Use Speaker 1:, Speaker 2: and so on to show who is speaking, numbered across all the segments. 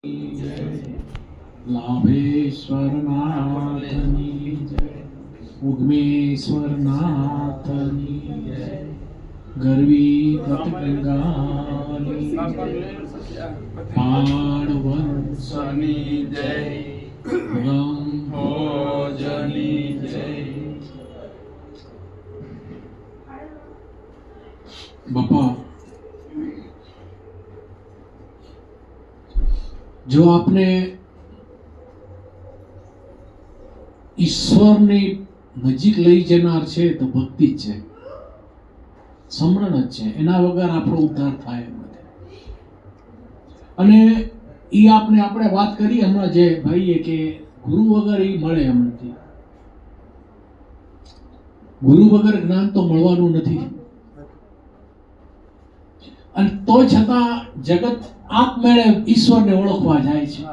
Speaker 1: લાભેશ્વરનાથની જય, ઉગ્મેશ્વરનાથની જય, ગરવી ગતગંગાની જય, પાણવંશની જય, ભોજની જય. બાપા, જો આપને ઈશ્વરની નજીક લઈ જનાર છે તો ભક્તિ જ છે, સમરણ જ છે. એના વગર આપણો ઉદ્ધાર થાય એમ નથી. અને એ આપણે વાત કરી હમણાં જે ભાઈએ કે ગુરુ વગર એ મળે એમ નથી. ગુરુ વગર જ્ઞાન તો મળવાનું નથી. અને તો છતાં જગત આપમેળે ઈશ્વરને ઓળખવા જાય છે.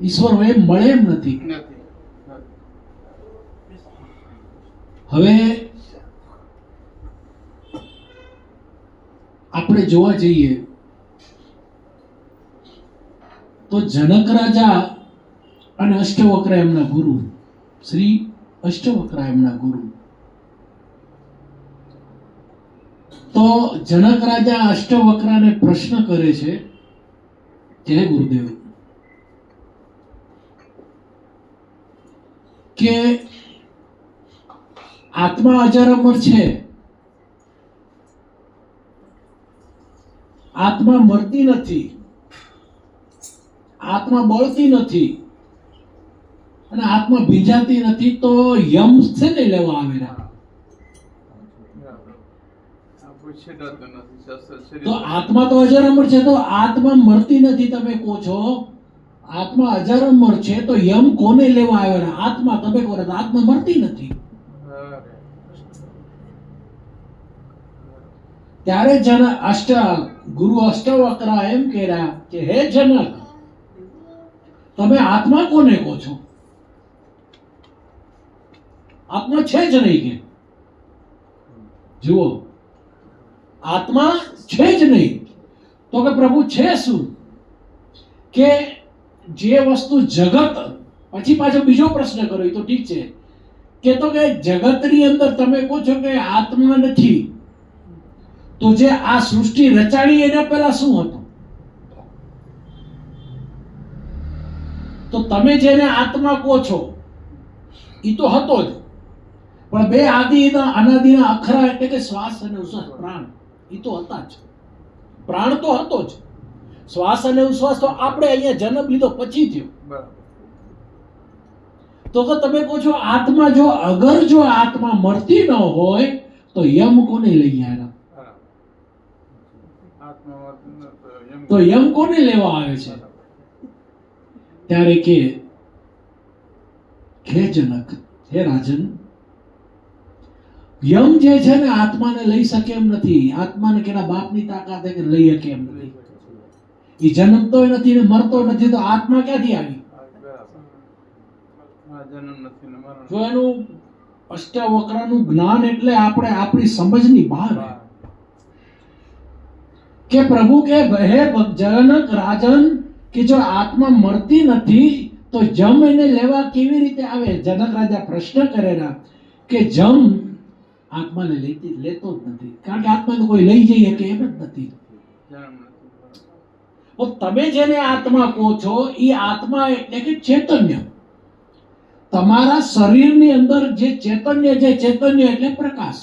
Speaker 1: ઈશ્વર એમ મળે એમ નથી. હવે આપણે જોવા જઈએ તો જનક રાજા અને અષ્ટવક્રા એમના ગુરુ, શ્રી અષ્ટવક્રા એમના ગુરુ. તો જનક રાજા અષ્ટવક્રાને પ્રશ્ન કરે છે, જય ગુરુદેવ, કે આત્મા અજર અમર છે, આત્મા મરતી નથી, આત્મા બળતી નથી અને આત્મા ભીંજાતી નથી, તો યમ છે ને લેવા આવેલા. તો આત્મા તો અજર અમર છે, તો આત્મા મરતી નથી. તમે કહો છો આત્મા અજર અમર છે, તો યમ કોને લેવા આવ્યા? આત્મા. તમે કહો આત્મા મરતી નથી. ત્યારે ગુરુ અષ્ટવક્રા એમ કહેરા કે હે જનક, તમે આત્મા કોને કહો છો? આત્મા છે જ નહીં. કે જુઓ, આત્મા છે જ નહીં. તો કે પ્રભુ છે શું? કે જે વસ્તુ જગત, પછી પાછો બીજો પ્રશ્ન કર્યો, તો ઠીક છે, કે તો કે જગતની અંદર તમે કહો છો કે આત્મા નથી, તો જે આ સૃષ્ટિ રચાણી એના પહેલા શું હતું? તો તમે જેને આત્મા કહો છો એ તો હતો જ, પણ બે આદિના અનાદિના અખરા એટલે કે શ્વાસ અને ઉશ્વાસ, પ્રાણ, એ તો હતા જ. પ્રાણ તો હતો જ. શ્વાસ અને ઉશ્વાસ તો આપણે અહીંયા જન્મ લીધો પછી થયો. તો કે તમે કહો છો આત્મા, જો અગર જો આત્મા મળતી ન હોય તો યમ કોને લઈ આવ્યા? તો યમ કોને લેવા આવે છે? ત્યારે કે હે જનક, હે રાજન, યમ જે છે ને આત્માને લઈ શકે એમ નથી. આત્માને કેના બાપની તાકાત કે લઈ શકે એમ નથી. એ જન્મતો નથી ને મરતો નથી, તો આત્મા ક્યાંથી આવી? જો એનું અષ્ટવક્રનું જ્ઞાન એટલે આપણે આપણી સમજની બહાર. કે પ્રભુ કે હે જનક રાજન, કે જો આત્મા મળતી નથી તો જમ એને લેવા કેવી રીતે આવે? જનક રાજા પ્રશ્ન કરેલા કે જમ આત્માને લેતો જ નથી, કારણ કે આત્માને કોઈ લઈ જઈએ કે એમ જ નથી. તમે જેને આત્મા કહો છો એ આત્મા એટલે કે ચૈતન્ય. તમારા શરીરની અંદર જે ચૈતન્ય છે, ચૈતન્ય એટલે પ્રકાશ.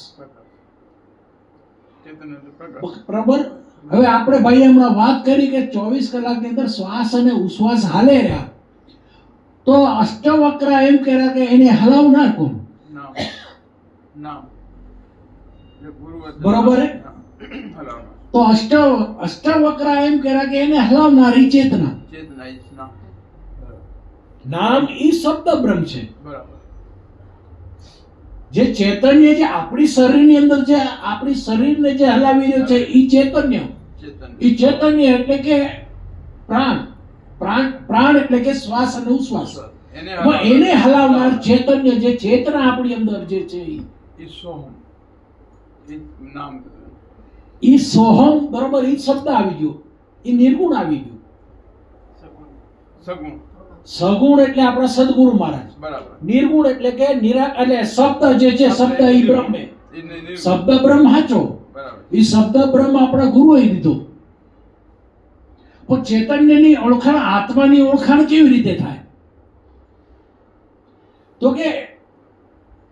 Speaker 1: બરાબર. હવે આપણે ભાઈ હમણાં વાત કરી કે 24 કલાકની અંદર શ્વાસ અને ઉશ્વાસ હાલે રહ્યા, તો અષ્ટવક્રા એમ કહેરા કે એને હલાવનાર કોણ? બરોબર. તો અષ્ટવક્રા એમ કહેરા કે એને હલાવનારી ચેતના. નામ ઈ શબ્દ બ્રહ્મ છે. જે ચૈતન્ય જે આપણી શરીરની અંદર જે આપણી શરીરને જે હલાવી રહ્યો છે ઈ ચૈતન્ય. ઈ ચૈતન્ય એટલે કે પ્રાણ. પ્રાણ એટલે કે શ્વાસ અને ઉશ્વાસ. એને હલાવનાર ચૈતન્ય, જે ચેતના આપણી અંદર જે છે ઈ સોહમ. ઈ સોહમ, બરોબર, ઈ શબ્દ આવી ગયો, ઈ નિર્ગુણ આવી ગયું.
Speaker 2: સગુણ.
Speaker 1: સગુણ એટલે આપણા સદગુરુ મહારાજ.
Speaker 2: બરાબર.
Speaker 1: નિર્ગુણ એટલે કે એટલે શબ્દ જે છે શબ્દ ઈ બ્રહ્મ છે. શબ્દ બ્રહ્મ સાચો.
Speaker 2: બરાબર.
Speaker 1: ઈ શબ્દ બ્રહ્મ આપણા ગુરુએ દીધો. પણ ચૈતન્યની ઓળખાણ, આત્માની ઓળખાણ કેવી રીતે થાય? તો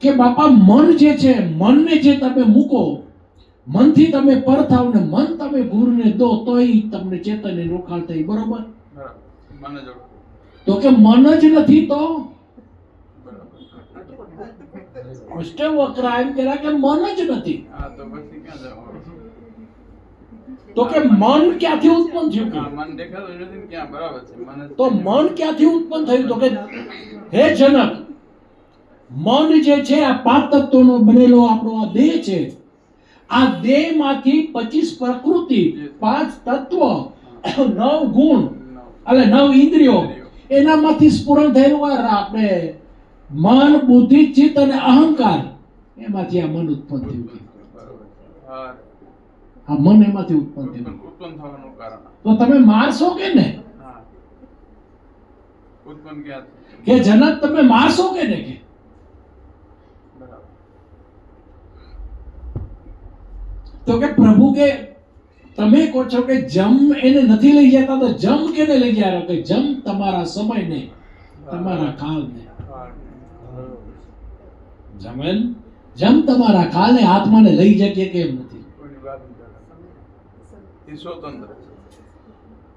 Speaker 1: કે બાપા મન જે છે, મનને જે તમે મૂકો, મનથી તમે પર થાવ ને મન તમે ગુરુને દો તો ઈ તમને ચૈતન્યની ઓળખાણ થઈ. બરોબર?
Speaker 2: બરાબર. મને જોડો.
Speaker 1: તો કે મન જ નથી તો
Speaker 2: બરાબર.
Speaker 1: અષ્ટવક્રા એમ કહેલા કે મન જ નથી.
Speaker 2: હા, તો પછી ક્યાં જવાનું?
Speaker 1: તો કે મન ક્યાંથી ઉત્પન્ન થયું?
Speaker 2: હા, મન દેખાતું નથી ને ક્યાં? બરાબર છે. મને
Speaker 1: તો મન ક્યાંથી ઉત્પન્ન થયું? તો કે હે જનક, મન જે છે આ 5 તત્વોનો બનેલો આપણો આ દેહ છે. આ દેહમાંથી 25 પ્રકૃતિ, 5 તત્વ, 9 ગુણ એટલે 9 ઇન્દ્રિયો, એનામાંથી સ્ફુરણ થયેલું આપણે મન, બુદ્ધિ, ચિત્ત અને અહંકાર, એમાંથી આ મન ઉત્પન્ન થયું.
Speaker 2: બરાબર. હા,
Speaker 1: આ મન એમાંથી ઉત્પન્ન થયું.
Speaker 2: ઉત્પન્ન થવાનું કારણ.
Speaker 1: તો તમે મારશો કે ને?
Speaker 2: હા, ઉત્પન્ન ક્યાં?
Speaker 1: કે જનક તમે મારશો કે ને? કે
Speaker 2: બરાબર.
Speaker 1: તો કે પ્રભુ કે તમે કહો છો કે જમ એને નથી લઈ જતા, તો જમ કેને લઈ જાય? કે જમ તમારા સમયને, તમારા કાળને. જમન જમ તમારા કાળને, આત્માને લઈ જકે કેમ નથી?
Speaker 2: કોઈની વાત નહીં કરે. એ સ્વતંત્ર છે.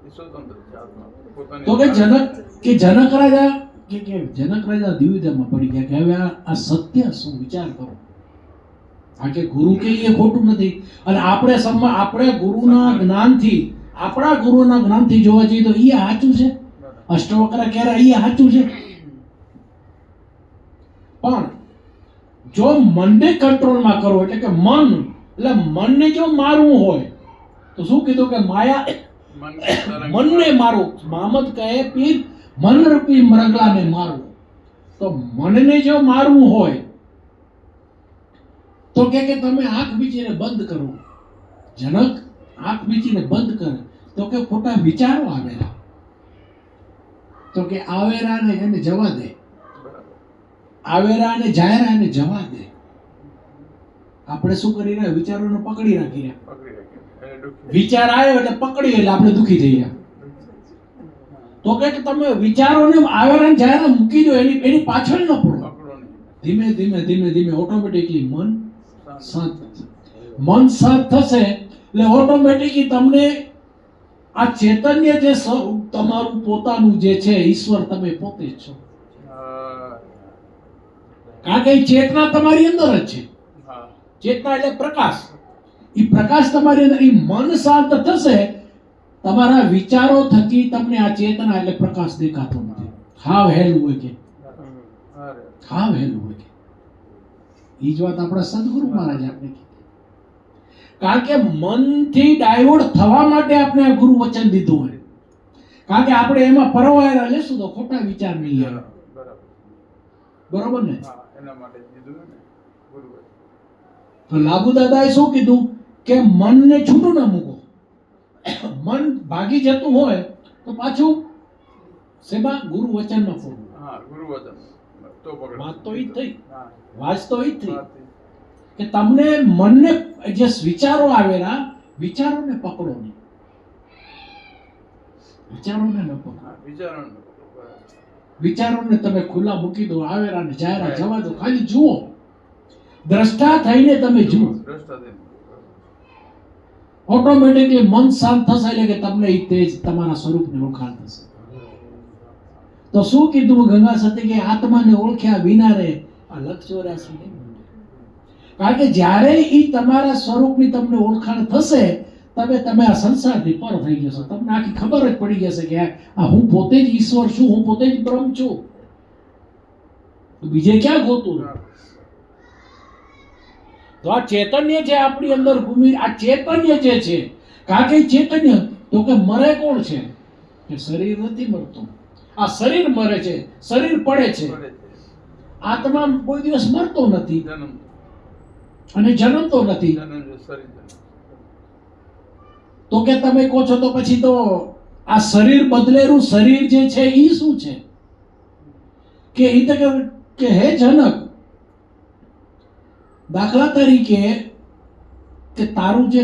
Speaker 2: એ સ્વતંત્ર છે આત્મા. પોતાની
Speaker 1: તો કે જનક રાજા કે જનક રાજા દ્વિધામાં પડી ગયા કે હવે આ સત્ય શું? વિચાર કરો. આ કે ગુરુ કે એ ખોટું નથી, અને આપણે ગુરુના જ્ઞાનથી, આપણા ગુરુના જ્ઞાનથી જોવા જઈએ તો એ સાચું છે. અષ્ટવક્ર કહેરા એ સાચું છે. પણ જો મનને કંટ્રોલમાં કરવો, એટલે કે મનને જો મારવું હોય તો શું કીધું? કે માયા મનને મારું. મામદ કહે પીર મનરૂપી મરગલાને મારું. તો મનને જો મારવું હોય તો કે તમે આંખ મીચીને બંધ કરો. જનક આંખ મીચીને બંધ કરે તો કે ખોટા વિચારો આવેલા. તો કે આવેરાને એને જવા દે. આવેરાને જાયરાને જવા દે. આપણે શું કરી રહ્યા? વિચારોને પકડી રાખી રહ્યા. વિચાર આવ્યો એટલે પકડી, એટલે આપણે દુખી થઈ ગયા. તો કે તમે વિચારોને આવેરાને જાયરા મૂકી દો, એની પાછળ ન પડો. ધીમે ધીમે ધીમે ધીમે ઓટોમેટિકલી મન શાંત થશે. મન શાંત થશે એટલે ઓટોમેટિકલી તમને આ ચૈતન્ય જે સ્વરૂપ તમારું પોતાનું જે છે, ઈશ્વર તમે પોતે જ છો. કારણ કે ચેતના તમારી અંદર જ છે. ચેતના એટલે પ્રકાશ. એ પ્રકાશ તમારી અંદર, એ મન શાંત થશે, તમારા વિચારો થકી તમને આ ચેતના એટલે પ્રકાશ દેખાતો નથી. હાવ હેલું હોય કે હાવ હેલું હોય કે એ જ વાત આપણા સદગુરુ મહારાજ આપણે કીધી. કારણ કે મનથી ડાયવર્ટ થવા માટે આપણે આ ગુરુ વચન દીધું હોય. કારણ કે આપણે એમાં પરવાયેલા લેશું તો ખોટા વિચાર નહીં આવે. બરોબર ને?
Speaker 2: એના માટે કીધું ને ગુરુ.
Speaker 1: તો લાગુ દાદાએ શું કીધું? કે મનને છૂટું ના મૂકો. મન ભાગી જતું હોય તો પાછું સેવા ગુરુ વચનમાં પડવું.
Speaker 2: હા, ગુરુ વચન તો પકડ.
Speaker 1: વાત તો ઈ જ થઈ.
Speaker 2: હા,
Speaker 1: વાત તો ઈ જ થઈ કે તમને મનને જે વિચારો આવેલા, વિચારોને પકડો નહીં. વિચારોને ન પકડો.
Speaker 2: હા, વિચારણ.
Speaker 1: વિચારોને તમે ખુલ્લા મૂકી દો, આવેરાને જાયરા જવા દો. ખાલી જુઓ, દ્રષ્ટા થઈને તમે જુઓ.
Speaker 2: દ્રષ્ટા થઈને
Speaker 1: ઓટોમેટિકલી મન શાંત થશે, એટલે કે તમને એ તેજ તમારા સ્વરૂપની ઓળખાણ થશે. તો શું કીધું ગંગા સતી? કે આત્માને ઓળખ્યા વિના રે આ લક્ષ 84 નહીં. કારણ કે જ્યારે એ તમારા સ્વરૂપની તમને ઓળખાણ થશે, તમે આ સંસારથી પર થઈ જશો. તમને આખી ખબર જ પડી જશે કે આ હું પોતે જ ઈશ્વર છું, હું પોતે જ બ્રહ્મ છું. તો બીજે ક્યાં ગોતું? તો આ ચૈતન્ય જે આપણી અંદર ઘૂમી, આ ચૈતન્ય જે છે, કારણ કે ચૈતન્ય તો કે મરે કોણ છે? કે શરીર નથી મરતું. આ શરીર મરે છે, શરીર પડે છે. આત્મા કોઈ દિવસ મરતો નથી અને જન્મતો નથી. તો કે તમે કહો છો તો પછી તો આ શરીર બદલેલું શરીર જે છે એ શું છે? કે એ તો કે હે જનક, દાખલા તરીકે કે તારું જે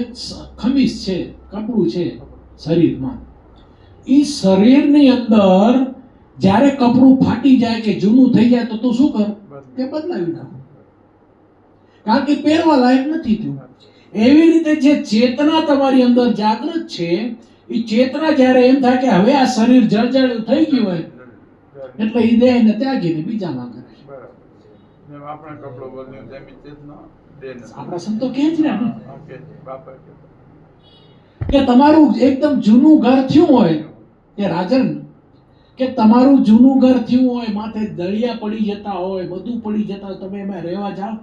Speaker 1: ખમીસ છે, કપડું છે શરીરમાં, એ શરીરની અંદર જ્યારે કપડું ફાટી જાય કે જૂનું થઈ જાય તો તું શું કર? કે બદલાવી નાખો, કારણ કે પહેરવા લાયક નથી થયું. એવી રીતે જે ચેતના તમારી અંદર જાગૃત છે, એ ચેતના જ્યારે એમ થાય કે હવે આ શરીર જળજળ થઈ ગયું હોય એટલે એ દેહને ત્યાગીને બીજામાં કરે.
Speaker 2: જેમ આપણે કપડો બદલ્યો તેમ જ ચેતના દેહને.
Speaker 1: આપણા સંતો કહે છે ને
Speaker 2: ઓકે બાપા
Speaker 1: કે તમારું એકદમ જૂનું ઘર થયું હોય કે રાજન, કે તમારું જૂનું ઘર થયું હોય, માથે દળિયા પડી જતા હોય, બધું પડી જતા હોય, તમે એમાં રહેવા જાઓ?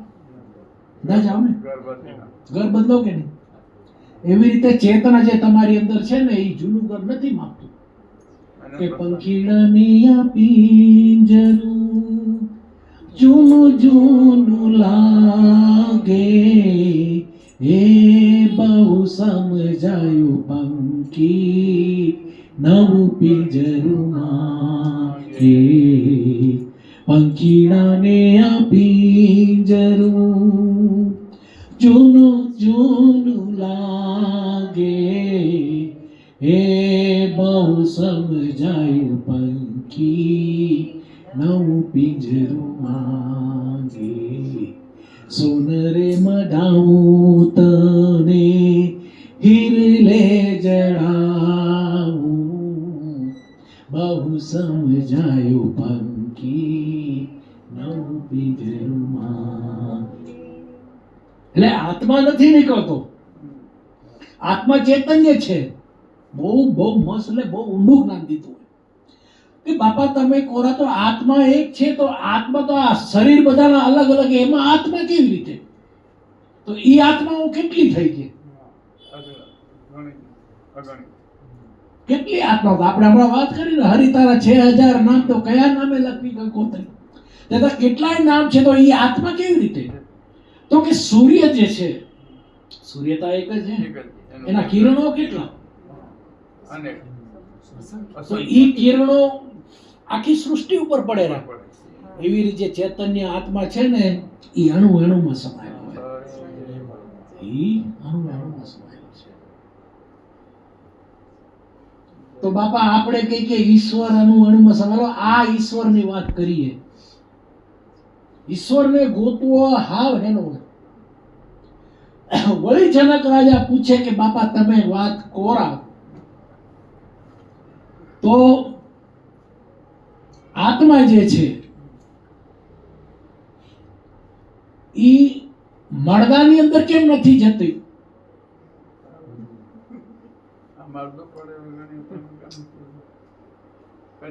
Speaker 1: ના જાઓ ને.
Speaker 2: ઘર બદલીને
Speaker 1: ઘર બદલો કે નહીં? એવી રીતે ચેતના જે તમારી અંદર છે ને, એ જૂનું ઘર નથી માગતું. કે પંખીડાની આ પિંજરું જૂનું જૂનું લાગે, એ બહુ સમજાયું પંખી નવું પિંજરું માંગે. પંખીડાને આ પિંજરું જૂનું જૂનું લાગે, એ બહુ સમજાયું પંખી નવું પિંજરું માંગે. સોનરે મઢાવું તને હિરલે જડાવું, બહુ સમજાયું પંખી નવું પિંજરું માંગે. એટલે આત્મા નથી નીકળતો, આત્મા ચૈતન્ય છે. બહુ બહુ મસ્ત, એટલે બહુ ઊંડું જ્ઞાન દીધું કે બાપા તમે કોરા તો આત્મા એક છે, તો આત્મા તો આ શરીર બધાના અલગ અલગ, એમાં આત્મા કેવી રીતે? તો ઈ આત્માઓ કેટલી થઈ છે? કેટલી આત્માઓ? આપણે હમણાં વાત કરી ને, હરિતારા 6000 નામ, તો કયા નામે લખવી ગોતરી? દાદા કેટલાય નામ છે, તો ઈ આત્મા કેવી રીતે? તો કે સૂર્ય જે છે, સૂર્યતા એક જ છે, એના કિરણો કેટલા?
Speaker 2: અને
Speaker 1: તો ઈ કિરણો આખી સૃષ્ટિ ઉપર પડેલા. એવી રીતે ચૈતન્ય આત્મા છે ને, ઈ અણુ અણુમાં સમાયેલો હોય. ઈ અણુ અણુમાં સમાયેલો છે. તો બાપા આપણે કઈ કે ઈશ્વર અણુ અણુમાં સમાયેલો, આ ઈશ્વરની વાત કરીએ. ઈશ્વરને ગોતવો હાવ હેનો હોય. વળી જનક રાજા પૂછે કે બાપા તમે વાત કોરા, તો આત્મા જે છે ઈ મળદાની અંદર કેમ નથી જતી?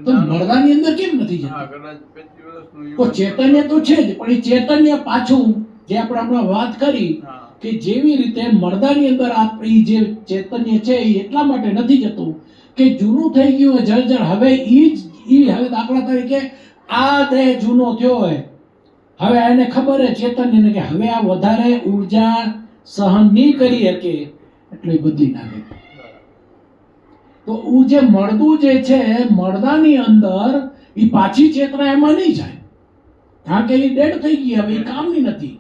Speaker 1: તો મળદાની અંદર કેમ નથી જતી? તો ચૈતન્ય તો છે જ, પણ એ ચૈતન્ય પાછું જે આપણે હમણાં વાત કરી કે જેવી રીતે મળદાની અંદર આપણી જે ચૈતન્ય છે એ એટલા માટે નથી જતું કે જૂનું થઈ ગયું હોય જળજળ. હવે હવે દાખલા તરીકે આ દેહ જૂનો થયો હોય, હવે એને ખબર છે ચૈતન્યને કે હવે આ વધારે ઉર્જા સહન નહીં કરી શકે, એટલે બદલી નાખે. તો ઊ જે મળદું જે છે, મળદાની અંદર એ પાછી ચેતના એમાં નહીં જાય, કારણ કે એ ડેડ થઈ ગઈ, હવે એ કામની નથી.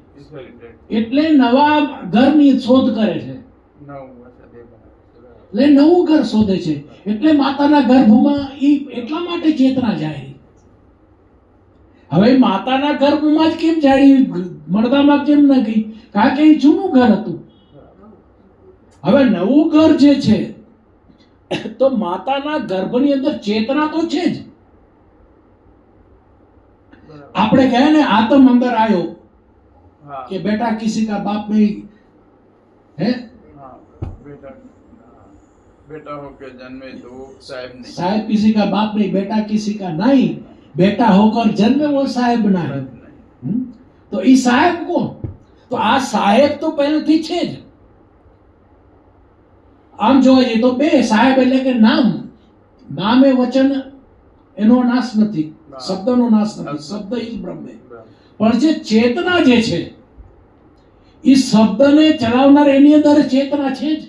Speaker 1: એટલે નવા ઘરની શોધ કરે છે, એટલે નવું ઘર શોધે છે. એટલે માતાના ગર્ભમાં ઈ એટલા માટે ચેતના જાય. હવે માતાના ગર્ભમાં જ કેમ જાય, મળદામાં કેમ ન ગઈ? કારણ કે એ જૂનું ઘર હતું. હવે નવું ઘર જે છે, તો માતાના ગર્ભની અંદર ચેતના તો છે જ. આપણે કહે ને આત્મ અંદર આવ્યો કે બેટા કિસી કા બાપ નહીં હે,
Speaker 2: बेटा होकर जन्मे तो साहेब नहीं,
Speaker 1: साहेब किसी का बाप नहीं, बेटा किसी का नहीं, बेटा होकर जन्मे वो साहेब नहीं. તો ઈ સાહેબ કોણ? તો આ સાહેબ તો પહેલેથી છે જ. આમ જોવા જઈએ તો બે સાહેબ એટલે કે નામ, નામ એ વચન એનો નાશ નથી, શબ્દનો નાશ નથી, શબ્દ ઈ જ બ્રહ્મ. પણ જે ચેતના જે છે, ઈ શબ્દને ચલાવનાર એની અંદર ચેતના છે જ.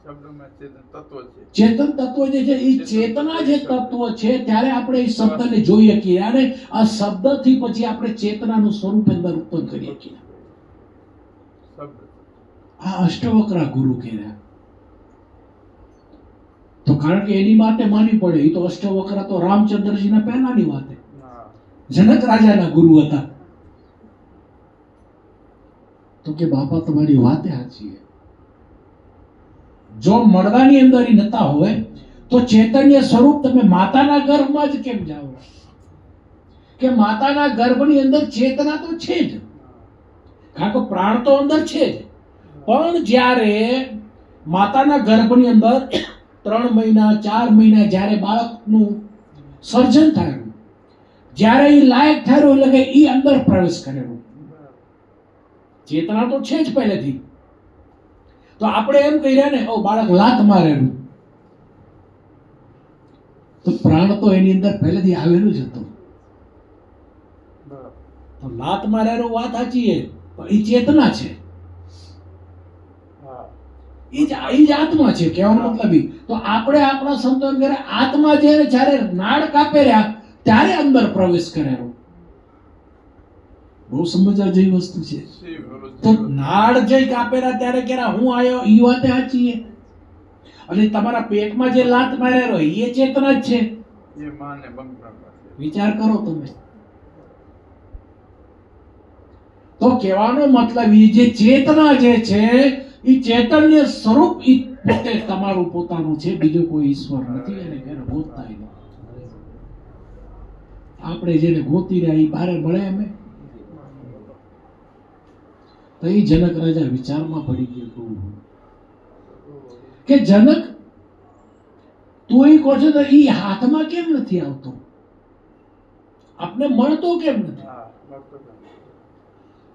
Speaker 2: શબ્દમાં ચેતન તત્વ છે.
Speaker 1: ચેતન તત્વ જે છે એ ચેતના જે તત્વ છે ત્યારે આપણે એ શબ્દને જોઈ શકીએ અને આ શબ્દથી પછી આપણે ચેતનાનું સ્વરૂપ અંદર ઉત્પન્ન કરી શકીએ.
Speaker 2: શબ્દ
Speaker 1: આ અષ્ટવક્રા ગુરુ કહેવાય. તો કારણ કે એની માટે માનવી પડે. એ તો અષ્ટવક્રા તો રામચંદ્રજીના પહેલાની વાત છે.
Speaker 2: હા.
Speaker 1: જનક રાજાના ગુરુ હતા. તો કે બાપા તમારી વાતે સાચી છે. જો મળવાની અંદર ઈ નતા હોય તો ચૈતન્ય સ્વરૂપ તમે માતાના ગર્ભમાં જ કેમ જાઓ? કે માતાના ગર્ભની અંદર ચેતના તો છે જ, કારણ કે પ્રાણ તો અંદર છે જ. પણ જ્યારે માતાના ગર્ભની અંદર 3 મહિના 4 મહિના જ્યારે બાળકનું સર્જન થયું, જ્યારે એ લાયક થયું એટલે કે એ અંદર પ્રવેશ કરેલો. ચેતના તો છે જ પહેલેથી. તો આપણે એમ કહી રહ્યા ને ઓ બાળક લાત મારેલું, તો પ્રાણ તો એની અંદર પહેલેથી આવેલું જ હતું. તો લાત મારેલું વાત સાચી છે, પણ એ ચેતના છે, એ જ આત્મા છે. કહેવાનો મતલબ ઈ. તો આપણે આપણા સંતો એમ કહે આત્મા જ્યારે નાળ કાપે રહ્યા ત્યારે અંદર પ્રવેશ કરેલો. બહુ સમજવા જેવી વસ્તુ છે. તો નાળ જે કાપેલા ત્યારે કેરા હું આયો ઈ વાતે સાચી છે. અને તમારા પેટમાં જે લાત મારેલો એ ચેતના જ છે.
Speaker 2: એ માને બંધ
Speaker 1: વિચાર કરો તમે. તો કહેવાનો મતલબ ઈ જે ચેતના જે છે એ ચૈતન્ય સ્વરૂપ ઈ પોતે તમારું પોતાનું છે, બીજો કોઈ ઈશ્વર નથી. એને ઘરે ગોતતા નથી. આપણે જેને ગોતી રહ્યા એ બારે મળે અમે. તો એ જનક રાજા વિચારમાં પડી ગયો કે જનક તું એ કહો છો તો એ હાથમાં કેમ નથી આવતો? આપને મળતો કેમ નથી?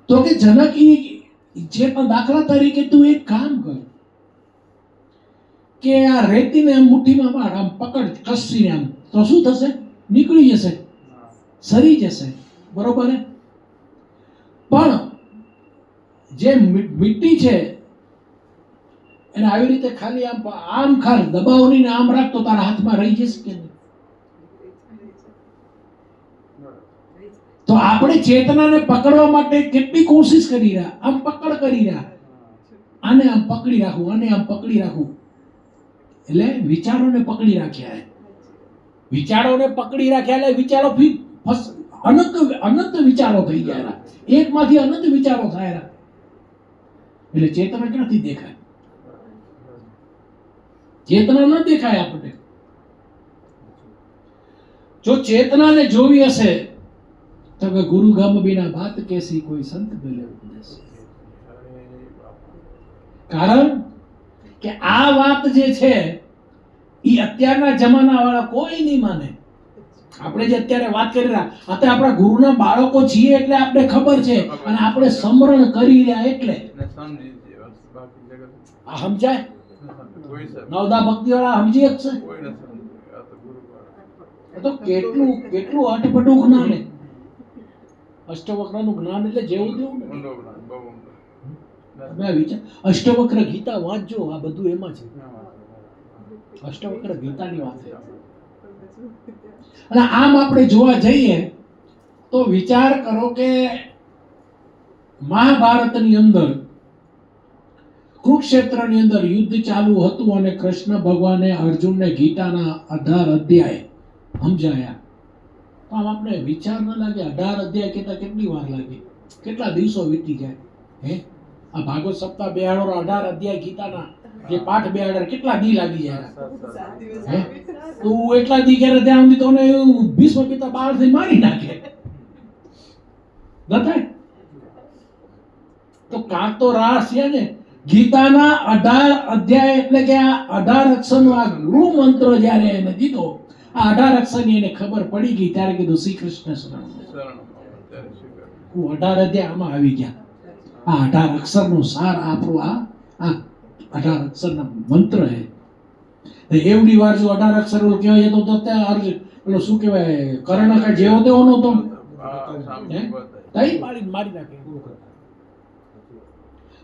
Speaker 1: તો કે જનક એ જે પણ દાખલા તરીકે તું એક કામ કર કે આ રેતીને આમ મુઠ્ઠીમાં માર, આમ પકડ કસીને, આમ તો શું થશે? નીકળી જશે, સરી જશે. બરોબર હે? પણ જે મીઠી છે એને આવી રીતે ખાલી આમ ખાલી દબાવની આમ રાખ તો તારા હાથમાં રહી જશે કે નહીં? તો આપણે ચેતનાને પકડવા માટે કેટલી કોશિશ કરી રહ્યા, આમ પકડ કરી રહ્યા, આને આમ પકડી રાખવું, આને આમ પકડી રાખવું. એટલે વિચારોને પકડી રાખ્યા. વિચારોને પકડી રાખ્યા એટલે વિચારો અનંત વિચારો થઈ ગયા. એકમાંથી અનંત વિચારો થયા. એટલે ચેતના ક્યાંથી દેખાય? ચેતના ન દેખાય આપણને. જો ચેતનાને જોવી હશે તો કે ગુરુ ગમ બિના બાત કેસી કોઈ સંત મિલે ઉપદેશ. કારણ કે આ વાત જે છે એ અત્યારના જમાના વાળા કોઈ નહીં માને. આપણે જે અત્યારે વાત કરી રહ્યા અત્યારે આપણા ગુરુના બાળકો છીએ એટલે આપણે ખબર છે અને આપણે સમરણ કરી રહ્યા એટલે આ સમજાય. નવદા ભક્તિ વાળા સમજી શકશે? તો કેટલું કેટલું અટપટું જ્ઞાન. અષ્ટવક્રનું જ્ઞાન એટલે જેવું તેવું મેં વિચાર. અષ્ટવક્ર ગીતા વાંચજો, આ બધું એમાં છે. અષ્ટવક્ર ગીતાની વાત છે. અને આમ આપણે જોવા જઈએ તો વિચાર કરો કે મહાભારતની અંદર કુરુક્ષેત્રની અંદર યુદ્ધ ચાલુ હતું અને કૃષ્ણ ભગવાને અર્જુનને ગીતાના 18 અધ્યાય સમજાયા. તો આમ આપણે વિચાર ન લાગે 18 અધ્યાય કહેતા કેટલી વાર લાગે? કેટલા દિવસો વીતી જાય? હે, આ ભાગવત સપ્તાહ બેહાડો 18 અધ્યાય ગીતાના જે પાઠ બેહાડે કેટલા દી લાગી જાય? હે, તો એટલા દી કરે ત્યાં સુધી તો ભીષ્મ પિતા બહારથી મારી નાખે ન થાય. તો કાંક તો રાસ છે ને. ગીતાના 18 અધ્યાય એટલે કે આ 18 અક્ષરનો આ ગુરુ મંત્ર જ્યારે એને દીધો, આ 18 અક્ષરની એને ખબર પડી ગઈ ત્યારે કીધું શ્રી કૃષ્ણ શરણ. 18 અધ્યાય આમાં આવી ગયા. આ 18 અક્ષરનો સાર આપણો આ 18 અક્ષરના મંત્ર છે. એવડી વાર જો 18 અક્ષર કહેવાય તો અત્યારે પેલો શું કહેવાય કર્ણ કે જેવો તેવો નહોતો, તઈ મારી નાખે.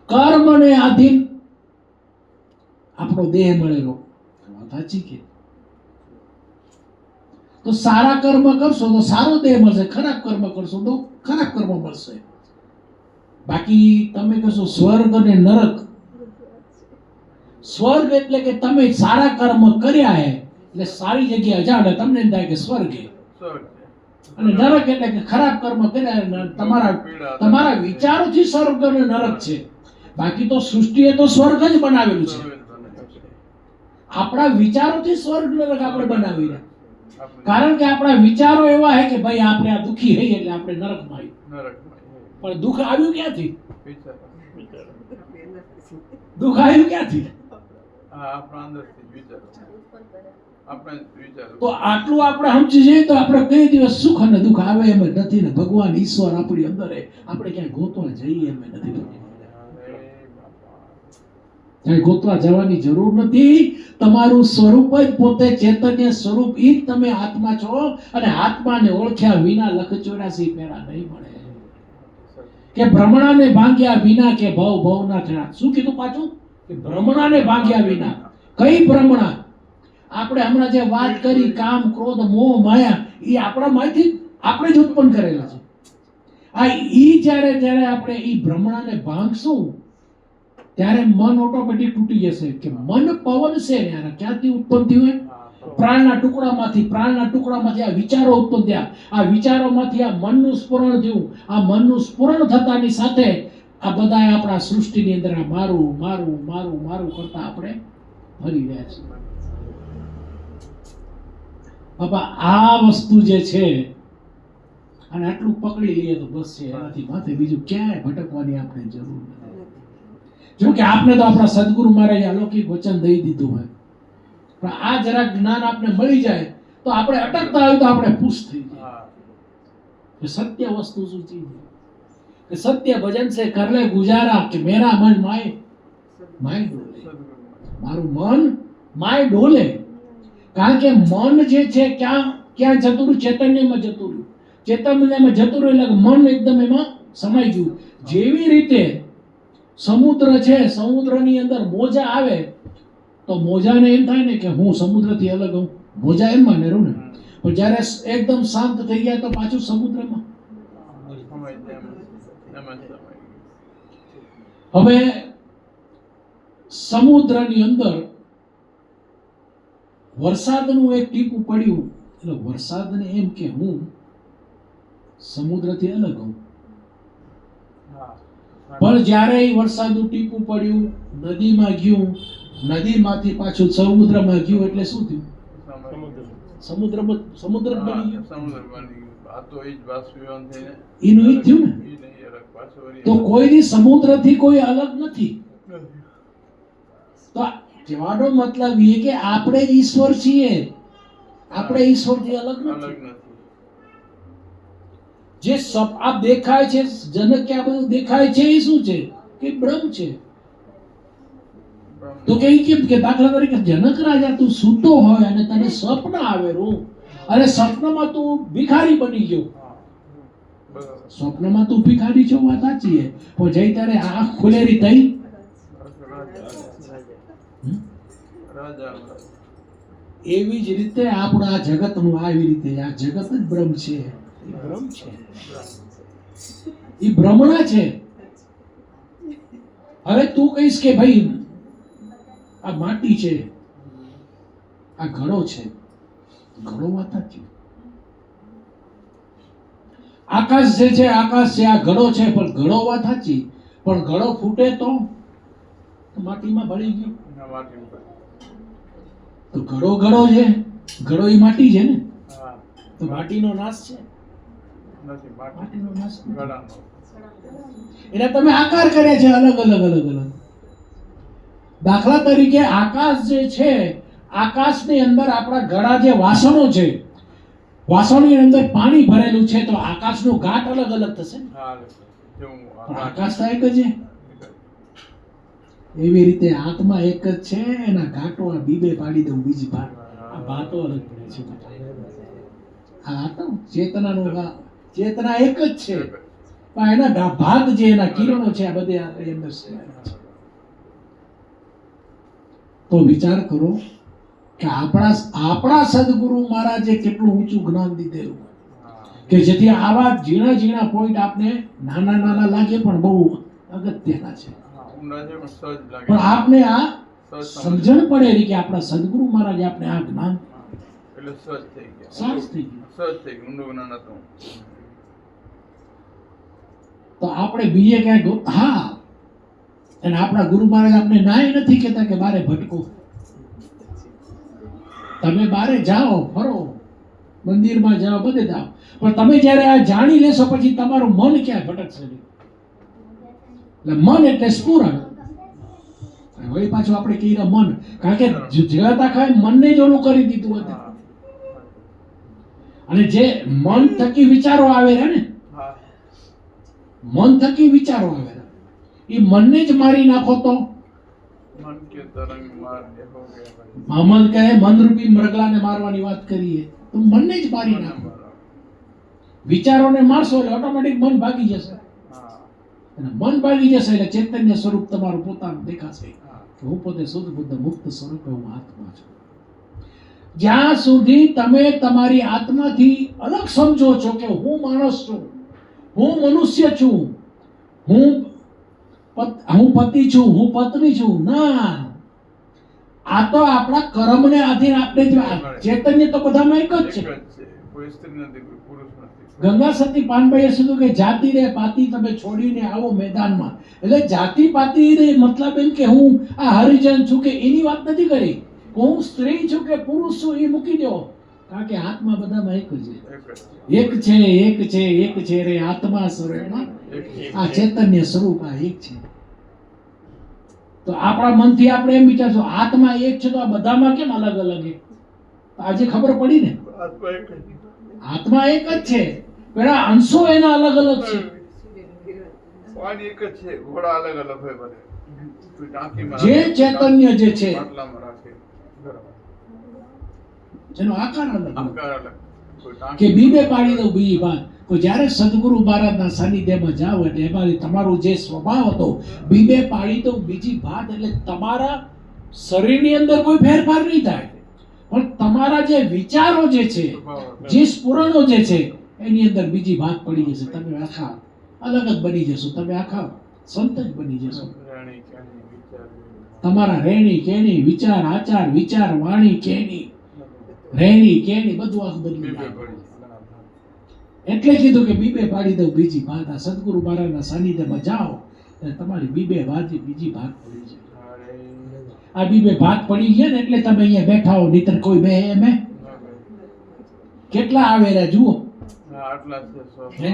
Speaker 1: કર્મને આધીન આપણો દેહ મળેલો. વાત સાચી કે? તો સારા કર્મ કરશો તો સારો દેહ મળશે, ખરાબ કર્મ કરશો તો ખરાબ કર્મ મળશે. બાકી તમે કહેશો સ્વર્ગ અને નરક. સ્વર્ગ એટલે કે તમે સારા કર્મ કર્યા હે એટલે સારી જગ્યાએ જાઓ એટલે તમને એમ થાય કે સ્વર્ગ હે.
Speaker 2: સ્વર્ગ છે.
Speaker 1: અને નરક એટલે કે ખરાબ કર્મ કર્યા અને તમારા વિચારોથી સ્વર્ગ અને નરક છે. બાકી તો સૃષ્ટિએ તો સ્વર્ગ જ બનાવેલું છે. આપણા વિચારોથી સ્વર્ગ નરક આપણે બનાવી રહ્યા. કારણ કે આપણા વિચારો એવા હે કે ભાઈ આપણે આ દુખી હઈએ એટલે આપણે નરકમાં આવીએ. પણ દુઃખ આવ્યું ક્યાંથી? દુઃખ આવ્યું ક્યાંથી? તો આટલું આપણે સમજી જઈએ તો આપણે કઈ દિવસ સુખ અને દુઃખ આવે એમ જ નથી ને. ભગવાન ઈશ્વર આપણી અંદર હે, આપણે ક્યાંય ગોતવા જઈએ એમ નથી. ક્યાંય ગોતવા જવાની જરૂર નથી. તમારું સ્વરૂપ જ પોતે ચૈતન્ય સ્વરૂપ, ઈ જ તમે આત્મા છો. અને આત્માને ઓળખ્યા વિના લખ 84 પેરા નહીં મળે. કે ભ્રમણાને ભાંગ્યા વિના કે ભવ ભવના થયા. શું કીધું પાછું? કે ભ્રમણાને ભાંગ્યા વિના. કઈ ભ્રમણા? આપણે હમણાં જે વાત કરી કામ ક્રોધ મોહ માયા, એ આપણામાંથી આપણે જ ઉત્પન્ન કરેલા છે. આ ઈ જ્યારે આપણે ઈ ભ્રમણાને ભાંગશું ત્યારે મન ઓટોમેટિક તૂટી જશે. કે મન પવન છે યાર, ક્યાંથી ઉત્પન્ન થયું? પ્રાણના ટુકડામાંથી આ વિચારો ઉત્પન્ન થયા. આ વિચારોમાંથી આ મનનું સ્ફુરણ થયું. આ મનનું સ્ફુરણ થતાની સાથે આ બધા આપણા સૃષ્ટિની અંદર આ મારું મારું મારું મારું કરતા આપણે ફરી રહ્યા છીએ. બાપા આ વસ્તુ જે છે અને આટલું પકડી લઈએ તો બસ છે. એનાથી માથે બીજું ક્યાંય ભટકવાની આપણે જરૂર નથી. જો કે આપને તો આપણા સદગુરુ મહારાજ અલૌકિક વચન દઈ દીધું હોય, પણ આ જરાક જ્ઞાન આપને મળી જાય તો આપણે અટકતા હોય તો આપણે પુશ થઈ જાય કે સત્ય વસ્તુ શું ચીજ છે. કે સત્ય ભજન સે કર લે ગુજારા. કે મેરા મન માય ડોલે. મારું મન માય ડોલે. કારણ કે મન જે છે ક્યાં જતું રહ્યું? ચૈતન્યમાં જતું રહ્યું. ચૈતન્યમાં જતું રહ્યું એટલે મન એકદમ એમાં સમાઈ ગયું. જેવી રીતે સમુદ્ર છે, સમુદ્રની અંદર મોજા આવે તો મોજાને એમ થાય ને કે હું સમુદ્રથી અલગ હું. મોજા એમ માને રહું ને. પણ જ્યારે એકદમ શાંત થઈ ગયા તો પાછું સમુદ્રમાં. હવે સમુદ્રની અંદર વરસાદનું એક ટીપું પડ્યું એટલે વરસાદને એમ કે હું સમુદ્રથી અલગ હું. પણ જ્યારે એ વરસાદનું ટીપું પડ્યું, નદીમાં ગયું, નદીમાંથી પાછું સમુદ્રમાં ગયું એટલે શું થયું? સમુદ્ર બની ગયો. એનું ઈ થયું ને. તો કોઈની સમુદ્રથી કોઈ અલગ નથી. તો કહેવાનો મતલબ એ કે આપણે ઈશ્વર છીએ, આપણે ઈશ્વરથી અલગ નથી. જે આ દેખાય છે જનક કે આ બધું દેખાય છે એ શું છે? કે બ્રહ્મ છે. તો કે કેમ કે દાખલા તરીકે જનક રાજા તું સૂતો હોય અને તને સ્વપ્ન આવેલું અને સ્વપ્નમાં તું ભિખારી બની ગયો. સ્વપ્નમાં તું ભિખારી છો, વાત સાચી છે. પણ જઈ તારે આંખ ખુલેરી થઈ એવી જ રીતે આપણા જગતનું આવી રીતે આ જગત જ બ્રહ્મ છે. બ્રહ્મ છે, એ બ્રહ્મણા છે. હવે તું કહીશ કે ભાઈ આ માટી છે, આ ઘડો છે. ઘડો વાત સાચી. આકાશ જે છે આકાશ છે, આ ઘડો છે. પણ ઘડો વાત સાચી. પણ ઘડો ફૂટે તો માટીમાં ભળી ગયો. તો ઘડો છે, ઘડો એ માટી છે ને. તો માટીનો નાશ છે. માટીનો નાશ એટલે તમે આકાર કર્યા છે અલગ અલગ. દાખલા તરીકે આકાશ જે છે, આકાશની અંદર આપણા ઘડા જે વાસણો છે, વાસણની અંદર પાણી ભરેલું છે, તો આકાશનો ઘાટ અલગ થશે. પણ આકાશ તો એક જ છે. એવી રીતે આત્મા એક જ છે. એના ઘાટો આ બીબે પાડી દઉં બીજી ભાત. આ ભાતો અલગ પડે છે. આ તો ચેતના એક જ છે. પણ એના ભાગ જે એના કિરણો છે આ બધે અંદર છે. તો વિચાર કરો કે આપણા સદગુરુ મહારાજે કેટલું ઊંચું જ્ઞાન દીધેલું કે જેથી આવા ઝીણા ઝીણા પોઈન્ટ આપને નાના નાના લાગે પણ બહુ અગત્યના છે.
Speaker 2: ઊંડા છે પણ સહજ લાગે.
Speaker 1: પણ આપને આ
Speaker 2: સહજ સમજ.
Speaker 1: સમજણ પડેલી કે આપણા સદગુરુ મહારાજે આપણે આ જ્ઞાન
Speaker 2: એટલે સહજ થઈ ગયા.
Speaker 1: સાસ થઈ ગયું.
Speaker 2: સહજ થઈ ગયું. ઊંડું જ્ઞાન હતું.
Speaker 1: તો આપણે બીજે ક્યાંય હા, અને આપણા ગુરુ મહારાજ આપણે નાય નથી કહેતા કે બારે ભટકો. તમે બારે જાઓ, ફરો, મંદિરમાં જાઓ, બધે જાઓ, પણ તમે જ્યારે આ જાણી લેશો પછી તમારું મન ક્યાં ભટકશે નહીં. એટલે મન એટલે સ્ફુરણ. વળી પાછું આપણે કહીએ મન, કારણ કે જગત આખા મનને જ ઓલું કરી દીધું હતું. અને જે મન થકી વિચારો આવે ને,
Speaker 2: હા.
Speaker 1: મન થકી વિચારો આવે એ મનને જ મારી નાખો તો
Speaker 2: મન કે તરંગ માર દેખો કે
Speaker 1: મોહમ્મદ કહે મનરૂપી મરગલાને મારવાની વાત કરીએ તો મનને જ મારી નાખો. વિચારોને મારશો એટલે ઓટોમેટિક મન ભાગી જશે.
Speaker 2: હા.
Speaker 1: અને મન ભાગી જશે એટલે ચૈતન્ય સ્વરૂપ તમારું પોતાનું દેખાશે
Speaker 2: હા.
Speaker 1: કે હું પોતે શુદ્ધ બુદ્ધ મુક્ત સ્વરૂપે હું આત્મા છું. જ્યાં સુધી તમે તમારી આત્માથી અલગ સમજો છો કે હું માણસ છું, હું મનુષ્ય છું, હું પતિ છું, હું પત્ની છું, ના, આ તો આપણા કર્મને આધીન આપણે ચૈતન્ય તો બધામાં એક જ છે.
Speaker 2: એક જ છે. કોઈ સ્ત્રી નથી, કોઈ પુરુષ નથી.
Speaker 1: ગંગા સતી પાનભાઈએ કીધું કે જાતિ રે પાતી તમે છોડીને આવો મેદાનમાં. એટલે જાતિ પાતી રે મતલબ એમ કે હું આ હરિજન છું કે એની વાત નથી કરી. હું સ્ત્રી છું કે પુરુષ છું એ મૂકી દો, કારણ કે આત્મા બધામાં એક જ છે. એક છે, એક છે, એક છે રે આત્મા સ્વરૂપમાં આ ચૈતન્ય સ્વરૂપ આ એક છે. તો આપણા મનથી આપણે એમ વિચારશું આત્મા એક છે તો આ બધામાં કેમ અલગ અલગ છે? આજે ખબર પડી ને,
Speaker 2: આત્મા એક જ.
Speaker 1: આત્મા એક જ છે, પેલા અંશો એના અલગ અલગ છે.
Speaker 2: પાણી એક જ છે, ઘોડા અલગ અલગ હોય બધે. કોઈ ટાંકીમાં
Speaker 1: જે
Speaker 2: રાખે,
Speaker 1: ચૈતન્ય જે છે
Speaker 2: માટલામાં રાખે. બરાબર.
Speaker 1: જેનો આકાર અલગ અલગ.
Speaker 2: આકાર અલગ. કોઈ
Speaker 1: કે
Speaker 2: ટાંકી
Speaker 1: બીબે પાડી દઉં બીજી વાત, તો જ્યારે સદગુરુ મહારાજના સાનિધ્યમાં જાઓ એટલે એમાંથી તમારો જે સ્વભાવ હતો બીબે પાડી દઉં બીજી વાત, એટલે તમારા શરીરની અંદર કોઈ ફેરફાર નહીં થાય, પણ તમારા જે વિચારો જે છે, જે સ્ફુરણો જે છે એની અંદર બીજી વાત પડી જશે. તમે આખા અલગ જ બની જશો, તમે આખા સંત જ બની જશો.
Speaker 2: રાણી ક્યાંની વિચાર.
Speaker 1: તમારા રહેણી કેણી, વિચાર આચાર, વિચાર વાણી કેણી, રહેણી કેણી બધું આખું બદલી
Speaker 2: બીબે
Speaker 1: જાય.
Speaker 2: પડી.
Speaker 1: એટલે કીધું કે બીબે પાડી દઉં બીજી વાત. આ સદગુરુ મહારાજના સાનિધ્યમાં જાઓ એટલે તમારી બીબે વાત બીજી વાત પડી જાય. આ બીબે ભાત પડી ગયા ને એટલે તમે અહીંયા બેઠા હો, નહીતર કોઈ બે એમે કેટલા આવેલા જુઓ.
Speaker 2: હા, આટલા છે.
Speaker 1: હે?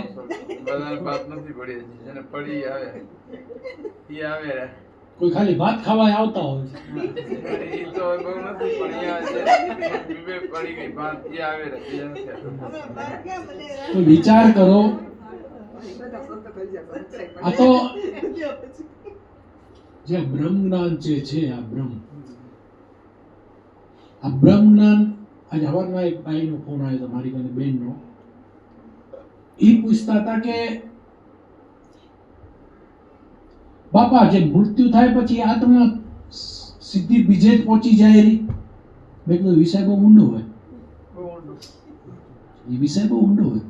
Speaker 2: બધાને વાત નથી પડી હજી. જેને પડી એ આવે. એ આવે.
Speaker 1: કોઈ ખાલી ભાત ખાવા આવતા હોય.
Speaker 2: એ તો બહુ નથી પણ અહીંયા જે બીબે પડી ગઈ વાત એ આવે. બીજા નથી આવતા.
Speaker 1: તો વિચાર કરો, આ તો જે બ્રહ્મ જ્ઞાન જે છે આ બ્રહ્મ જ્ઞાન. આજે સવારના એક ભાઈનો ફોન આવ્યો હતો મારી પાસે, બેનનો. એ પૂછતા હતા કે બાપા જે મૃત્યુ થાય પછી આત્મા સીધી બીજે જ પહોંચી જાય રહી. મેં કીધું વિષય બહુ ઊંડો હોય,
Speaker 2: બહુ ઊંડું.
Speaker 1: એ વિષય બહુ ઊંડો હોય.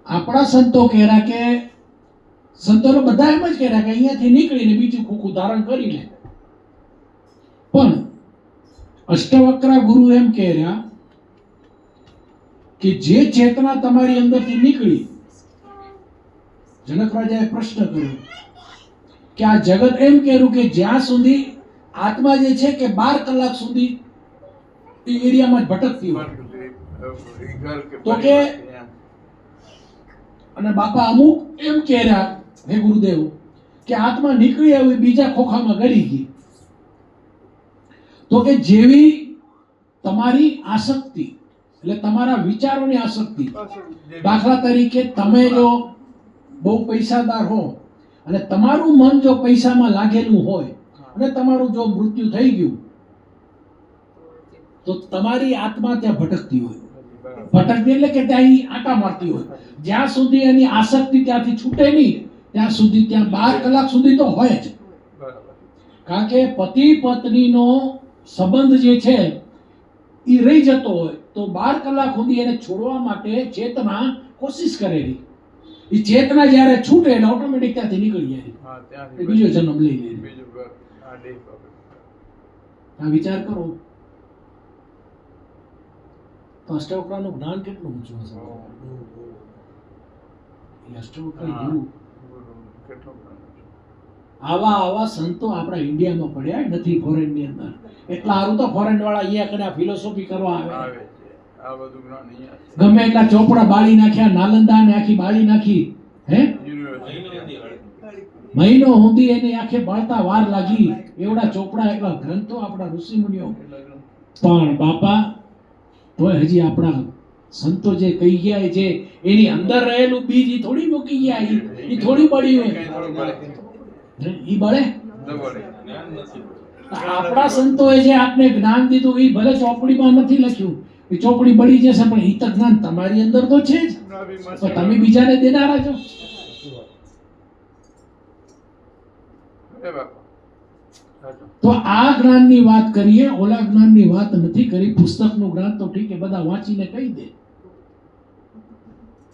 Speaker 1: આપણા સંતો કહેરા કે સંતોનો બધા એમ જ કહેરા કે અહીંયાથી નીકળીને બીજું ખોખું ધારણ કરી લે. પણ અષ્ટવક્રા ગુરુ એમ કહેરા કે જે ચેતના તમારી અંદરથી નીકળી, જનક રાજાએ પ્રશ્ન કર્યો કે આ જગત એમ કહેરું કે જ્યાં સુધી આત્મા જે છે કે 12 કલાક સુધી એ એરિયામાં જ ભટકતી હોય. તો કે અને બાપા અમુક એમ કહેરા હે ગુરુદેવ કે આત્મા નીકળી આવી બીજા ખોખામાં ગળી ગઈ. તો કે જેવી તમારી આસક્તિ એટલે તમારા વિચારોની આસક્તિ, દાખલા તરીકે તમે જો બહુ પૈસાદાર હો અને તમારું મન જો પૈસામાં લાગેલું હોય અને તમારું જો મૃત્યુ થઈ ગયું તો તમારી આત્મા ત્યાં ભટકતી હોય. ભટકતી એટલે કે ત્યાં આટા મારતી હોય. જ્યાં સુધી એની આસક્તિ ત્યાંથી છૂટે નહીં ત્યાં સુધી ત્યાં 12 કલાક સુધી તો હોય જ. કારણ કે પતિ પત્નીનો સંબંધ જે છે એ રહી જતો હોય તો 12 કલાક સુધી એને છોડવા માટે ચેતના કોશિશ કરેલી. એ ચેતના જ્યારે છૂટે એટલે ઓટોમેટિક ત્યાંથી નીકળી જાય,
Speaker 2: હા
Speaker 1: એ
Speaker 2: ત્યાંથી
Speaker 1: બીજો જન્મ લઈ લે.
Speaker 2: બીજું ઘર આ ડે પકડ.
Speaker 1: આ વિચાર કરો તો અષ્ટાવક્રનું જ્ઞાન કેટલું ઊંચું હશે. એ અષ્ટાવક્ર ગુરુ
Speaker 2: કેટલો પણ
Speaker 1: આવા સંતો આપણા ઇન્ડિયામાં પડ્યા નથી, ફોરેનની અંદર. એટલા સારું તો ફોરેન વાળા અહીંયા કને ફિલોસોફી કરવા આવે.
Speaker 2: આવે છે. આ બધું જ્ઞાન અહીંયા છે.
Speaker 1: ગમે એટલા ચોપડા બાળી નાખ્યા, નાલંદા ને આખી બાળી નાખી, હે
Speaker 2: યુનિવર્સિટી
Speaker 1: મહિનો સુધી એની આંખે બાળતા વાર લાગી. એવડા ચોપડા, એટલા ગ્રંથો આપણા ઋષિ મુનિઓ. પણ બાપા તોય હજી આપણા સંતો જે કહી ગયા, જે એની અંદર રહેલું બીજ ઈ થોડી મૂકી ગયા, ઈ થોડી બળી હોય, ઈ બળે. આપણા સંતોએ જે આપને જ્ઞાન દીધું એ ભલે ચોપડીમાં નથી લખ્યું, એ ચોપડી બળી જશે, પણ ઈ તો જ્ઞાન તમારી અંદર તો છે જ, તો તમે બીજાને દેનારા છો. તો આ જ્ઞાનની વાત કરીએ, ઓલા જ્ઞાનની વાત નથી કરી. પુસ્તકનું જ્ઞાન તો ઠીક છે, બધા વાંચીને કહી દે.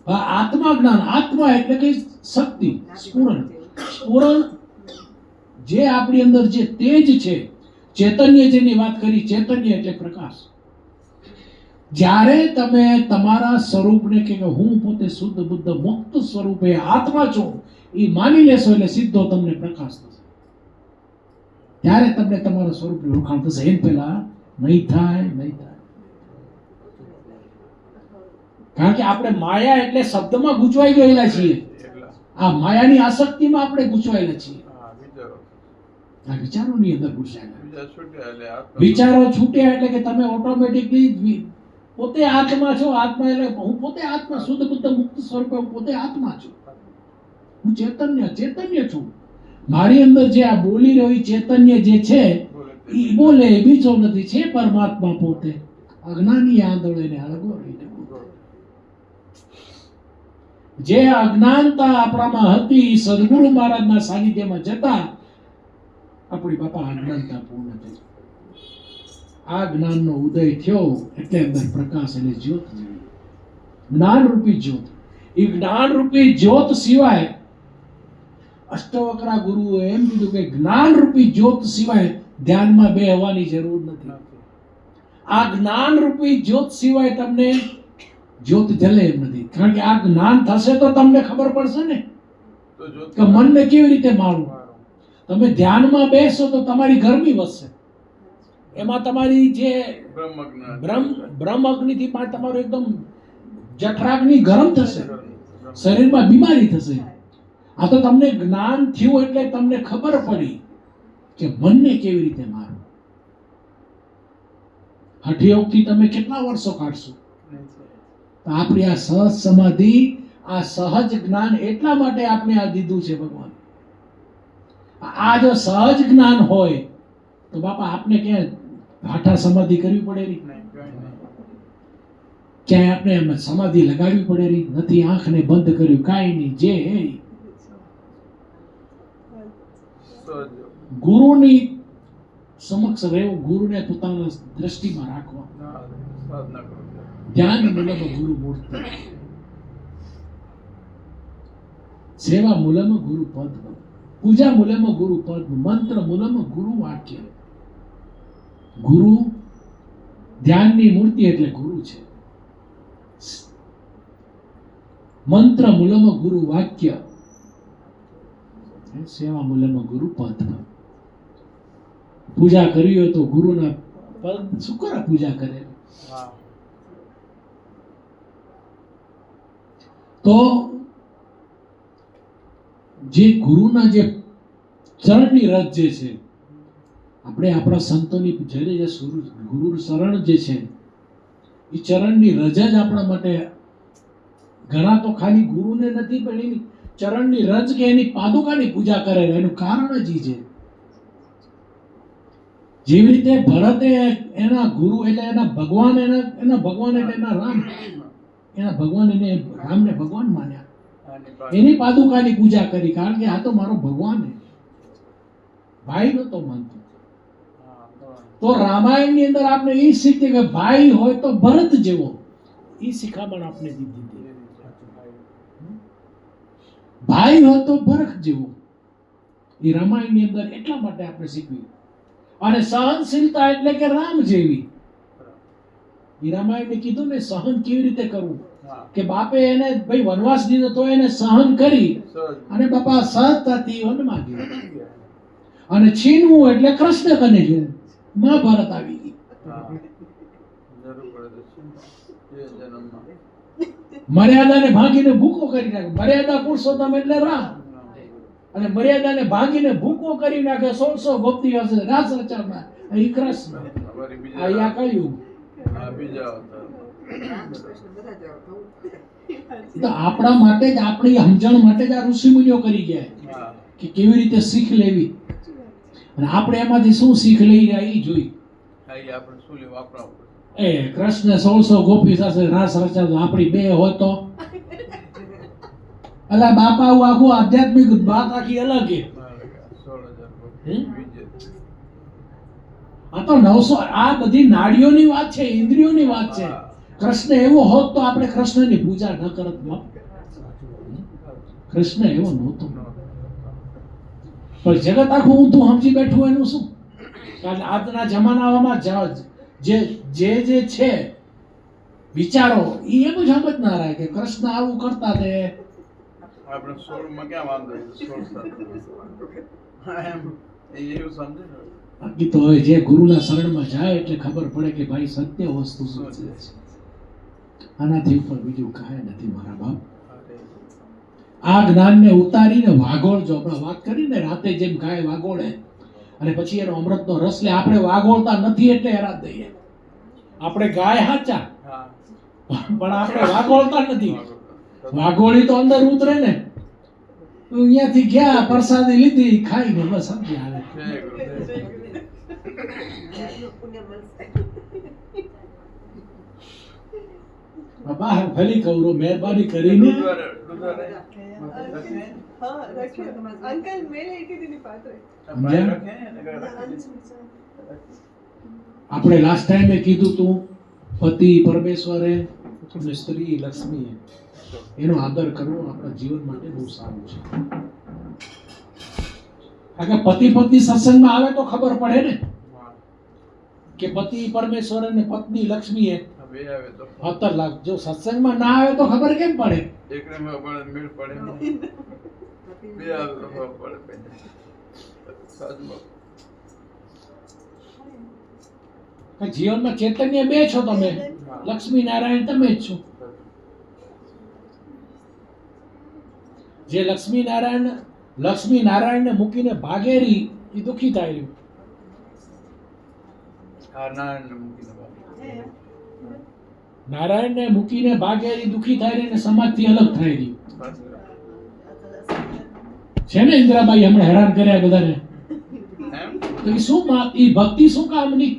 Speaker 1: આત્મા જ્ઞાન, આત્મા એટલે કે શક્તિ, સ્ફુરણ. સ્ફુરણ જે આપણી અંદર જે તેજ છે, ચૈતન્ય જેની વાત કરી, ચૈતન્ય એટલે પ્રકાશ. જ્યારે તમે તમારા સ્વરૂપને કે હું પોતે શુદ્ધ બુદ્ધ મુક્ત સ્વરૂપે આત્મા છું એ માની લેશો એટલે સીધો તમને પ્રકાશ થશે. ત્યારે તમને તમારા સ્વરૂપની ઓળખાણ થશે. એમ પહેલા નહીં થાય. કારણ કે આપણે માયા એટલે શબ્દમાં ગૂંચવાઈ ગયેલા છીએ. આ માયાની આસક્તિમાં આપણે ગૂંચવાયેલા છીએ. આ વિચારોની અંદર ગૂંચાયેલા. વિચારો છૂટ્યા એટલે કે તમે ઓટોમેટિકલી પોતે આત્મા છો. આત્મા એટલે હું પોતે આત્મા, શુદ્ધ બુદ્ધ મુક્ત સ્વરૂપે હું પોતે આત્મા છું. હું ચૈતન્ય છું. મારી અંદર જે આ બોલી રહ્યો ચૈતન્ય જે છે એ બોલે, બીજો નથી, છે પરમાત્મા પોતે. અજ્ઞાની આંધળે હળગો રહીને જે અજ્ઞાનતા આપણામાં હતી, સદગુરુ મહારાજના સાનિધ્યમાં જતા આપણી બાપા અજ્ઞાનતા પૂર્ણ થઈ. આ જ્ઞાનનો ઉદય થયો એટલે અંદર પ્રકાશ એટલે જ્યોત જડી, જ્ઞાનરૂપી જ્યોત. એ જ્ઞાનરૂપી જ્યોત સિવાય અષ્ટવક્રા ગુરુએ એમ કીધું કે જ્ઞાનરૂપી જ્યોત સિવાય ધ્યાનમાં બેહવાની જરૂર નથી. આ જ્ઞાનરૂપી જ્યોત સિવાય તમને જ્યોત જલે એમ નથી. કારણ કે આ જ્ઞાન થશે તો તમને ખબર પડશે ને કે મનને કેવી રીતે મારવું. તમે ધ્યાનમાં બેસો તો તમારી ગરમી વધશે. એમાં તમારી જે બ્રહ્મ અગ્નિથી પણ તમારું એકદમ જઠરાગ્નિ ગરમ થશે, શરીરમાં બીમારી થશે. આ તો તમને જ્ઞાન થયું એટલે તમને ખબર પડી કે મનને કેવી રીતે મારવું. હઠયોગથી તમે કેટલા વર્ષો કાઢશો? આપણી આ સહજ સમાધિ, આ સહજ જ્ઞાન એટલા માટે આપણે આ દીધું છે ભગવાન. આ જો સહજ જ્ઞાન હોય તો બાપા આપને ક્યાં ભાઠા સમાધિ કરવી પડે રહી, ક્યાંય આપણે એમ સમાધિ લગાડવી પડે રહી નથી. આંખને બંધ કર્યું, કાંઈ નહીં. જે ગુરુની સમક્ષ રહેવું, ગુરુને પોતાના દ્રષ્ટિમાં રાખવા. ધ્યાન મૂલમ ગુરુ મૂર્તિ, સેવા મૂલમ ગુરુ પદ્મ, પૂજા મૂલમ ગુરુ પદ્મ, મંત્ર મૂલમ ગુરુ વાક્ય. ગુરુ ધ્યાનની મૂર્તિ એટલે ગુરુ છે. મંત્ર મૂલમ ગુરુ વાક્ય, સેવા મૂલમ ગુરુ પદ્મ. પૂજા કરવી હોય તો ગુરુના પદ શું કરે પૂજા કરે. તો જે ગુરુના જે ચરણની રજ જે છે, આપણે આપણા સંતોની જ્યારે જે ગુરુ શરણ જે છે એ ચરણની રજ જ આપણા માટે. ઘણા તો ખાલી ગુરુને નથી પણ એની ચરણની રજ કે એની પાદુકાની પૂજા કરે. એનું કારણ જ છે જેવી રીતે ભરતે એના ગુરુ એટલે એના ભગવાન, એના ભગવાન એટલે એના રામ, એના ભગવાન એને રામને ભગવાન માન્યા, એની પાદુકાની પૂજા કરી. કારણ કે આ તો મારો ભગવાન છે. ભાઈ નતો માનતો.
Speaker 2: હા, તો
Speaker 1: તો રામાયણની અંદર આપણે એ શીખીએ કે ભાઈ હોય તો ભરત જેવો, એ શિખામણ આપણે દીધી હતી. ભાઈ હોય તો ભરત જેવો, એ રામાયણની અંદર એટલા માટે આપણે શીખવી. અને સહનશીલતા એટલે કે રામ જેવી. એ રામાયણને કીધું ને સહન કેવી રીતે કરવું,
Speaker 2: હા,
Speaker 1: કે બાપે એને ભાઈ વનવાસ દીધો તો એને સહન કરી
Speaker 2: સહજ.
Speaker 1: અને બાપા સહજતાથી વનમાં ગયો. અને છીનવું એટલે કૃષ્ણ કને જવું, મહાભારત આવી ગઈ.
Speaker 2: હા, જરૂર પડે તો એ જન્મમાં.
Speaker 1: મર્યાદાને ભાંગીને ભૂકો કરી નાખે. મર્યાદા પુરુષોત્તમ એટલે રામ, અને મર્યાદાને ભાંગીને ભૂકો કરી નાખે 1600 ગોપી હશે રાસ રચાવનાર એ કૃષ્ણ.
Speaker 2: અમારી
Speaker 1: આ યા કળિયુગ.
Speaker 2: હા, બીજા અવતાર.
Speaker 1: તો આપણા માટે જ, આપણી સમજણ માટે જ આ ઋષિ મુનિઓ કરી ગયા
Speaker 2: હા,
Speaker 1: કે કેવી રીતે શીખ લેવી, અને આપણે એમાંથી શું શીખ લઈ રહ્યા એ જોઈ.
Speaker 2: હા, એ આપણે શું લેવું વાપરવું પડે.
Speaker 1: એ કૃષ્ણ 1600 ગોપી સાથે રાસ રચાવતો, આપણી બે હોય તો અલા બાપા આવું આખું આધ્યાત્મિક વાત આખી અલગ છે.
Speaker 2: 16,000 બીજે.
Speaker 1: આ તો 900, આ બધી નાડીઓની વાત છે, ઇન્દ્રિયોની વાત છે. કૃષ્ણ એવો હોત તો આપણે કૃષ્ણની પૂજા ન કરત. કૃષ્ણ એવો નહોતો, પણ જગત આખું ઊંધું સમજી બેઠું એનું શું? કારણ આજના જમાનામાં જે છે વિચારો એ એમ જ સમજ ના રહે કે કૃષ્ણ આવું કરતા તે.
Speaker 2: આપણે 16 માં ક્યાં વાંધો છે? 16 હા, એમ એ એવું સમજે ને.
Speaker 1: બાકી તો હવે જે ગુરુના શરણમાં જાય એટલે ખબર પડે કે ભાઈ સત્ય વસ્તુ શું છે. આનાથી ઉપર બીજું કાંઈ નથી મારા બાપ. આ જ્ઞાનને ઉતારીને વાગોળજો. આપણે વાત કરીને રાતે જેમ ગાય વાગોળે અને પછી એનો અમૃતનો રસ લે. આપણે વાગોળતા નથી એટલે હેરાન થઈએ. આપણે ગાય હાચા,
Speaker 2: હા,
Speaker 1: પણ આપણે વાગોળતા નથી. વાગોળી તો અંદર ઉતરે ને. તો અહીંયાથી ગયા, પ્રસાદી લીધી, ખાઈને બસ સમજી આવે.
Speaker 2: જય ગુરુદેવ.
Speaker 1: બાબા ફરી કહું, મહેરબાની કરીને
Speaker 2: દુધારે.
Speaker 3: हाँ रखे अंकल मेले एक ही दिन ही पात्र है
Speaker 2: ભાઈ રખે ને કે રાખી દે.
Speaker 1: આપણે લાસ્ટ ટાઈમે કીધું તું પતિ પરમેશ્વરે અને સ્ત્રી લક્ષ્મીએ, એનો આદર કરવો આપણા જીવન માટે બહુ સારું છે. કારણ કે પતિ પત્ની સત્સંગમાં આવે તો ખબર પડે ને
Speaker 2: હા,
Speaker 1: કે પતિ પરમેશ્વર અને પત્ની લક્ષ્મી એ
Speaker 2: બે આવે તો
Speaker 1: 17 લાખ. જો સત્સંગમાં ના આવે તો ખબર કેમ પડે?
Speaker 2: એકને મેળ પડે ને. બે આવે તો ખબર પડે પહેલા. સાચું.
Speaker 1: કે જીવનમાં ચૈતન્ય બે છો તમે, લક્ષ્મી નારાયણ તમે જ છો. જે લક્ષ્મી નારાયણને મૂકીને ભાગે રહી એ દુઃખી થાય રહ્યું.
Speaker 2: હા, નારાયણને મૂકીને બાપ.
Speaker 1: નારાયણને મૂકીને ભાગે રહી દુઃખી થાય રહી, અને સમાજથી અલગ થાય રહી.
Speaker 2: સાચું.
Speaker 1: છે ને ઇન્દ્રાબાઈ હમણાં હેરાન કર્યા બધાને.
Speaker 2: એમ
Speaker 1: તો એ શું એ ભક્તિ શું કામની?